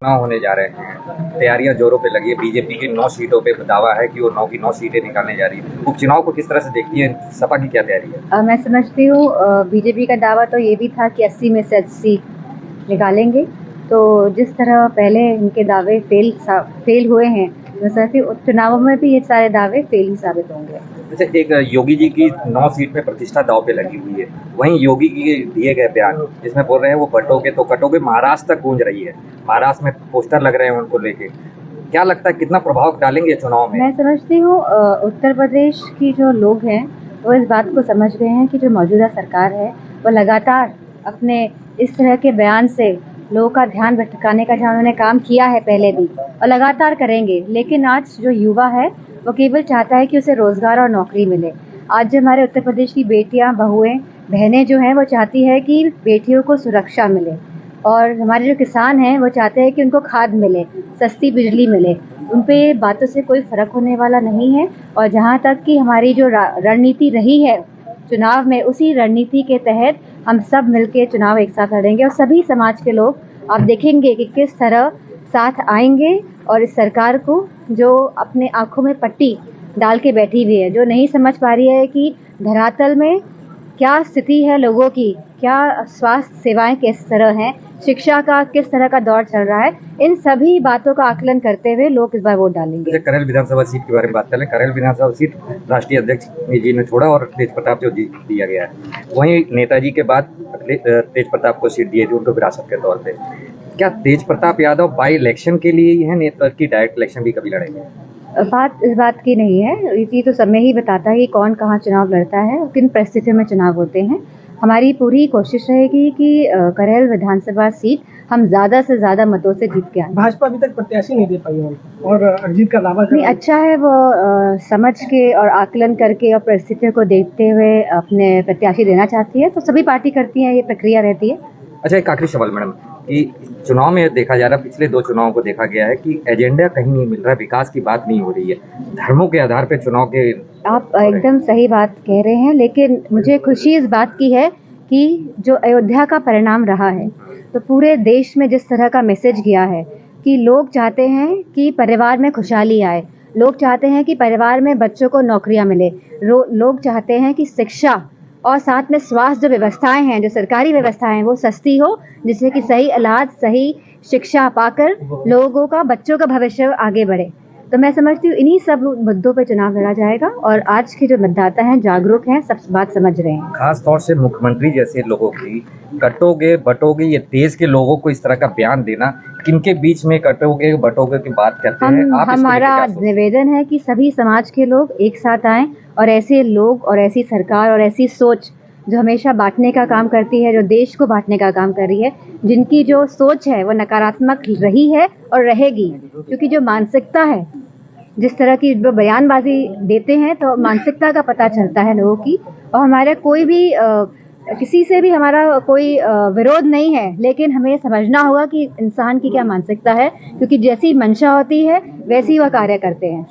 चुनाव होने जा रहे हैं, तैयारियां जोरों पे लगी है। बीजेपी की 9 सीटों पे दावा है कि वो 9 की 9 सीटें निकालने जा रही है। उपचुनाव को किस तरह से देखती है? सपा की क्या तैयारी है? मैं समझती हूँ बीजेपी का दावा तो ये भी था कि 80 में से 80 निकालेंगे। तो जिस तरह पहले इनके दावे फेल हुए हैं, मैं समझती हूँ चुनावों में भी ये सारे दावे फेल ही साबित होंगे। जैसे एक योगी जी की 9 सीट में प्रतिष्ठा दांव पे लगी हुई है, वहीं योगी के दिए गए बयान जिसमें बोल रहे हैं वो बटोगे तो कटोगे, महाराष्ट्र तक गूंज रही है। महाराष्ट्र में पोस्टर लग रहे हैं उनको लेके। क्या लगता है कितना प्रभाव डालेंगे चुनाव में? मैं समझती हूँ उत्तर प्रदेश की जो लोग हैं वो इस बात को समझ गए हैं कि जो मौजूदा सरकार है वो लगातार अपने इस तरह के बयान से लोगों का ध्यान भटकाने का, जहाँ उन्होंने काम किया है पहले भी और लगातार करेंगे। लेकिन आज जो युवा है वो केवल चाहता है कि उसे रोजगार और नौकरी मिले। आज जो हमारे उत्तर प्रदेश की बेटियां, बहुएं, बहनें जो हैं वो चाहती है कि बेटियों को सुरक्षा मिले, और हमारे जो किसान हैं वो चाहते हैं कि उनको खाद मिले, सस्ती बिजली मिले। उन पे बातों से कोई फ़र्क होने वाला नहीं है। और जहाँ तक कि हमारी जो रणनीति रही है चुनाव में, उसी रणनीति के तहत हम सब मिलके चुनाव एक साथ लड़ेंगे और सभी समाज के लोग आप देखेंगे कि किस तरह साथ आएंगे और इस सरकार को, जो अपने आंखों में पट्टी डाल के बैठी हुई है, जो नहीं समझ पा रही है कि धरातल में क्या स्थिति है लोगों की, क्या स्वास्थ्य सेवाएं किस तरह हैं, शिक्षा का किस तरह का दौर चल रहा है, इन सभी बातों का आकलन करते हुए लोग इस बार वोट डालेंगे। करेल विधानसभा सीट के बारे में बात करें। करेल विधानसभा सीट राष्ट्रीय अध्यक्ष जी ने छोड़ा और तेज प्रताप को जीत दिया गया है। वहीं नेताजी के बाद तेज प्रताप को सीट दी है, उनको विरासत के तौर पे। क्या तेज प्रताप यादव बाई इलेक्शन के लिए ही है नेता की डायरेक्ट इलेक्शन भी कभी लड़ेंगे? बात इस बात की नहीं है, ये तो समय ही बताता है कि कौन कहाँ चुनाव लड़ता है और किन परिस्थितियों में चुनाव होते हैं। हमारी पूरी कोशिश रहेगी कि करेल विधानसभा सीट हम ज़्यादा से ज़्यादा मतों से जीत के आए। भाजपा अभी तक प्रत्याशी नहीं दे पाई है और अरिजीत का दावा नहीं, अच्छा है वो समझ के और आकलन करके और परिस्थितियों को देखते हुए अपने प्रत्याशी देना चाहती है, तो सभी पार्टी करती है, ये प्रक्रिया रहती है। अच्छा, एक आखिरी सवाल मैडम, कि चुनाव में देखा जा रहा है, पिछले 2 चुनावों को देखा गया है कि एजेंडा कहीं नहीं मिल रहा है, विकास की बात नहीं हो रही है, धर्मों के आधार पर चुनाव के। आप एकदम सही बात कह रहे हैं, लेकिन मुझे खुशी इस बात की है कि जो अयोध्या का परिणाम रहा है, तो पूरे देश में जिस तरह का मैसेज गया है कि लोग चाहते हैं कि परिवार में खुशहाली आए, लोग चाहते हैं कि परिवार में बच्चों को नौकरियां मिले, लोग चाहते हैं कि शिक्षा और साथ में स्वास्थ्य जो व्यवस्थाएं हैं, जो सरकारी व्यवस्थाएं हैं, वो सस्ती हो, जिससे कि सही इलाज, सही शिक्षा पाकर लोगों का, बच्चों का भविष्य आगे बढ़े। तो मैं समझती हूँ इन्हीं सब मुद्दों पे चुनाव लड़ा जाएगा और आज के जो मतदाता हैं जागरूक हैं, सब बात समझ रहे हैं। खास तौर से मुख्यमंत्री जैसे लोगों की कटोगे बटोगे, ये देश के लोगों को इस तरह का बयान देना, किनके बीच में कटोगे बटोगे की बात करते हैं आप? हमारा निवेदन है कि सभी समाज के लोग एक साथ आएं और ऐसे लोग और ऐसी सरकार और ऐसी सोच जो हमेशा बांटने का काम करती है, जो देश को बांटने का काम कर रही है, जिनकी जो सोच है वो नकारात्मक रही है और रहेगी, क्योंकि जो मानसिकता है, जिस तरह की जो बयानबाजी देते हैं, तो मानसिकता का पता चलता है लोगों की। और हमारा कोई भी किसी से भी हमारा कोई विरोध नहीं है, लेकिन हमें समझना होगा कि इंसान की क्या मानसिकता है, क्योंकि जैसी मंशा होती है वैसी वह कार्य करते हैं।